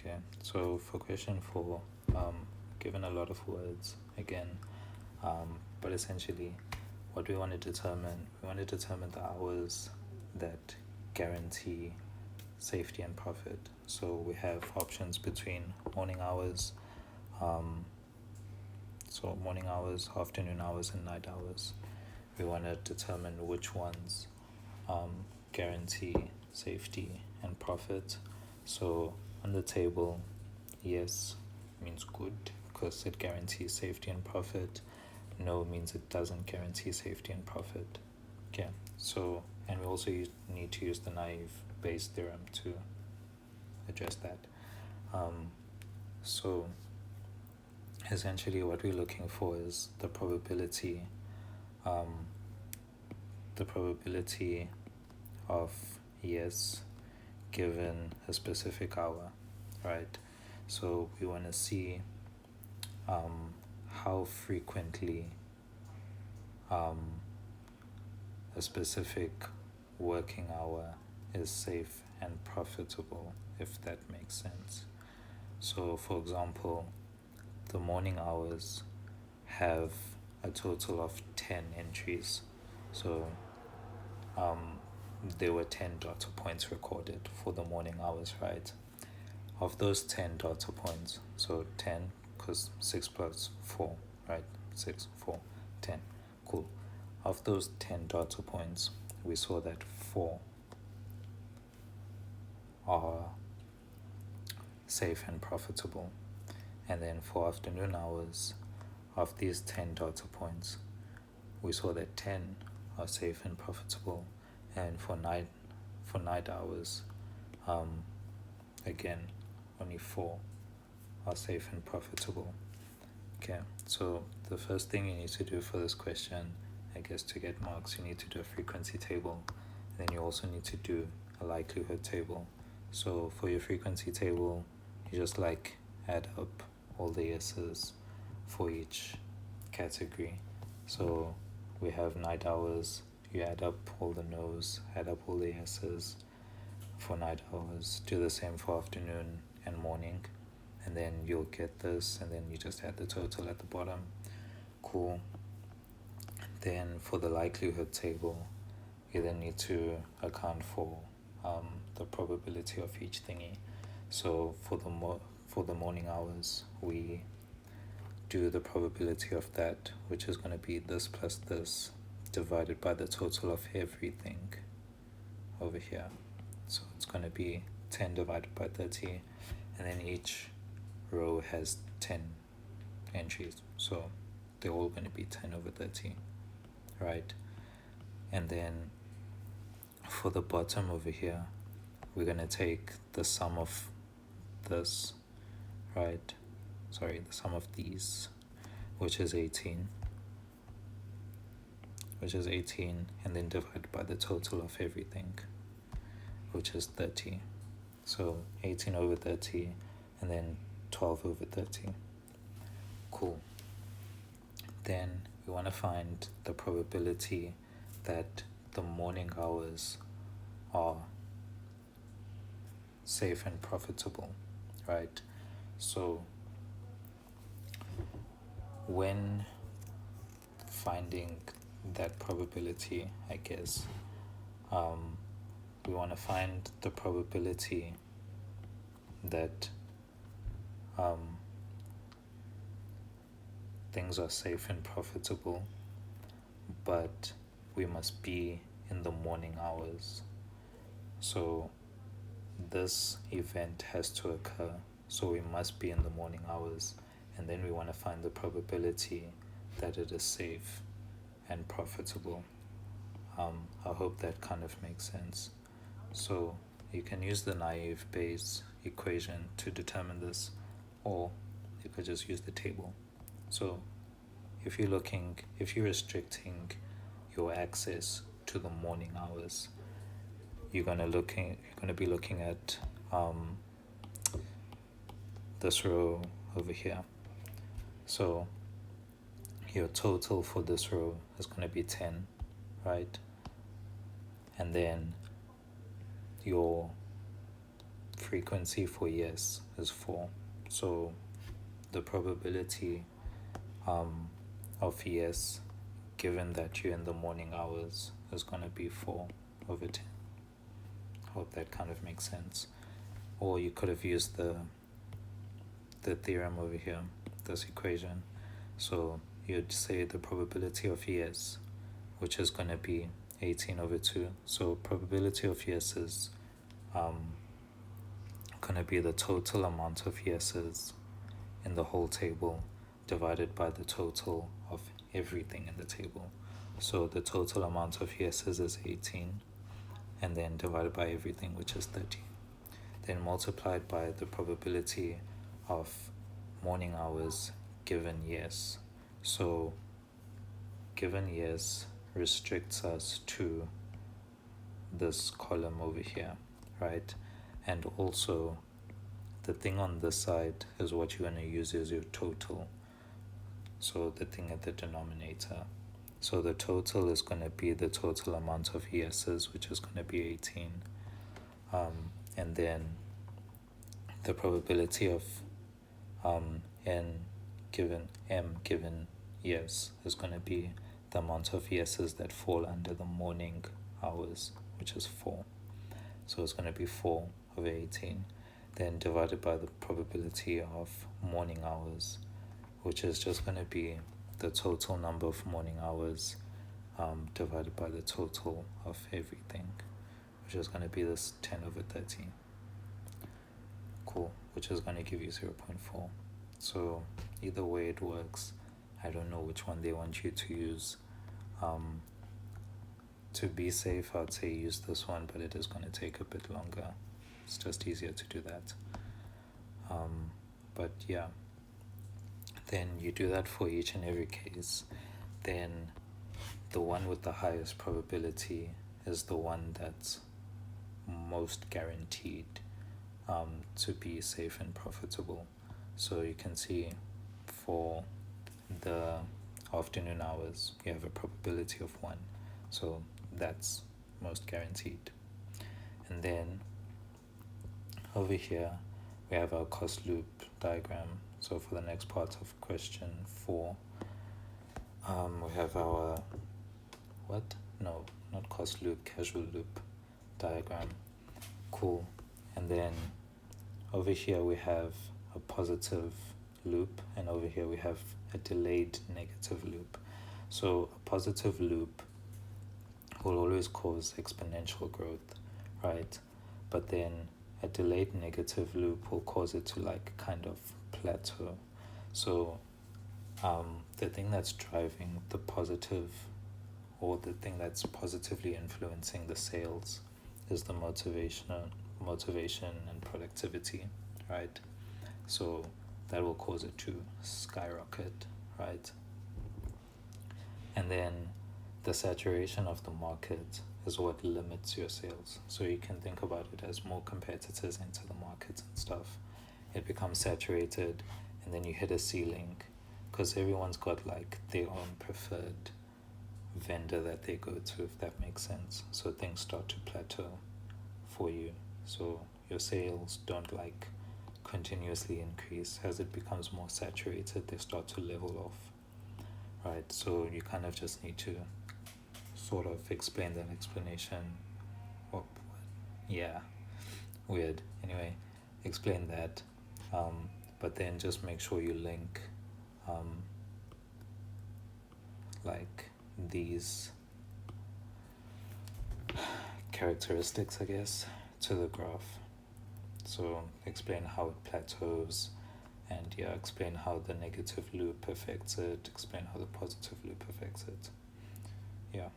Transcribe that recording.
Okay, so for question 4, given a lot of words again, but essentially what we want to determine the hours that guarantee safety and profit. So we have options between morning hours, morning hours, afternoon hours, and night hours. We want to determine which ones guarantee safety and profit. So on the table, yes means good because it guarantees safety and profit. No means it doesn't guarantee safety and profit. Okay, so, and we also need to use the naive Bayes theorem to address that. So essentially what we're looking for is the probability of yes given a specific hour, right? So we want to see how frequently a specific working hour is safe and profitable, if that makes sense. So for example, the morning hours have a total of 10 entries. So there were 10 data points recorded for the morning hours, right? Of those 10 data points, so 10 because 6 plus 4, right? 6, 4, 10. Cool. Of those 10 data points, we saw that 4 are safe and profitable. And then for afternoon hours, of these 10 data points, we saw that 10 are safe and profitable. And for night hours, again, only 4 are safe and profitable. Okay, so the first thing you need to do for this question, I guess to get marks, you need to do a frequency table. And then you also need to do a likelihood table. So for your frequency table, you just add up all the yeses for each category. So we have night hours, you add up all the no's, add up all the yeses for night hours, do the same for afternoon and morning, and then you'll get this, and then you just add the total at the bottom. Cool. Then for the likelihood table, you then need to account for the probability of each thingy. So for the morning hours, we do the probability of that, which is going to be this plus this divided by the total of everything over here. So it's going to be 10 divided by 30, and then each row has 10 entries, so they're all going to be 10 over 30, right? And then for the bottom over here, we're going to take the sum of this, right? Sorry, the sum of these, which is 18, and then divide by the total of everything, which is 30. So 18 over 30, and then 12 over 30. Cool. Then we want to find the probability that the morning hours are safe and profitable, right? So when finding that probability, I guess, we want to find the probability that things are safe and profitable, but we must be in the morning hours. So this event has to occur, so we must be in the morning hours, and then we want to find the probability that it is safe and profitable. I hope that kind of makes sense. So you can use the naive Bayes equation to determine this, or you could just use the table. So if you're restricting your access to the morning hours, you're gonna be looking at this row over here. So your total for this row is gonna be 10, right? And then your frequency for yes is 4. So the probability of yes, given that you're in the morning hours, is going to be 4/10. Hope that kind of makes sense. Or you could have used the theorem over here, this equation. So you'd say the probability of yes, which is going to be 18/2. So probability of yes is going to be the total amount of yeses in the whole table divided by the total of everything in the table. So the total amount of yeses is 18, and then divided by everything, which is 30. Then multiplied by the probability of morning hours given yes. So given yes restricts us to this column over here, right? And also the thing on this side is what you're going to use as your total. So the thing at the denominator. So the total is going to be the total amount of yeses, which is going to be 18. And then the probability of m given yes is going to be the amount of yeses that fall under the morning hours, which is 4. So it's going to be 4/18. Then divided by the probability of morning hours, which is just going to be the total number of morning hours divided by the total of everything, which is going to be this 10/30. Cool, which is going to give you 0.4. So either way it works. I don't know which one they want you to use. To be safe, I'd say use this one, but it is going to take a bit longer. It's just easier to do that. But yeah, then you do that for each and every case. Then the one with the highest probability is the one that's most guaranteed to be safe and profitable. So you can see for the afternoon hours, you have a probability of 1. So that's most guaranteed. And then over here, we have our cost loop diagram. So for the next part of question 4, we have our, not cost loop, casual loop diagram. Cool. And then over here we have a positive loop, and over here we have a delayed negative loop. So a positive loop will always cause exponential growth, right? But then a delayed negative loop will cause it to like kind of plateau. So the thing that's driving the positive, or the thing that's positively influencing the sales, is the motivation and productivity, right? So that will cause it to skyrocket, right? And then the saturation of the market is what limits your sales. So you can think about it as more competitors enter the market and stuff. It becomes saturated, and then you hit a ceiling, because everyone's got like their own preferred vendor that they go to, if that makes sense. So things start to plateau for you. So your sales don't like continuously increase. As it becomes more saturated, they start to level off, right? So you kind of just need to sort of explain that explanation. Yeah, weird. Anyway, explain that, but then just make sure you link like these characteristics, I guess, to the graph. So explain how it plateaus, and yeah, explain how the negative loop affects it, explain how the positive loop affects it. Yeah.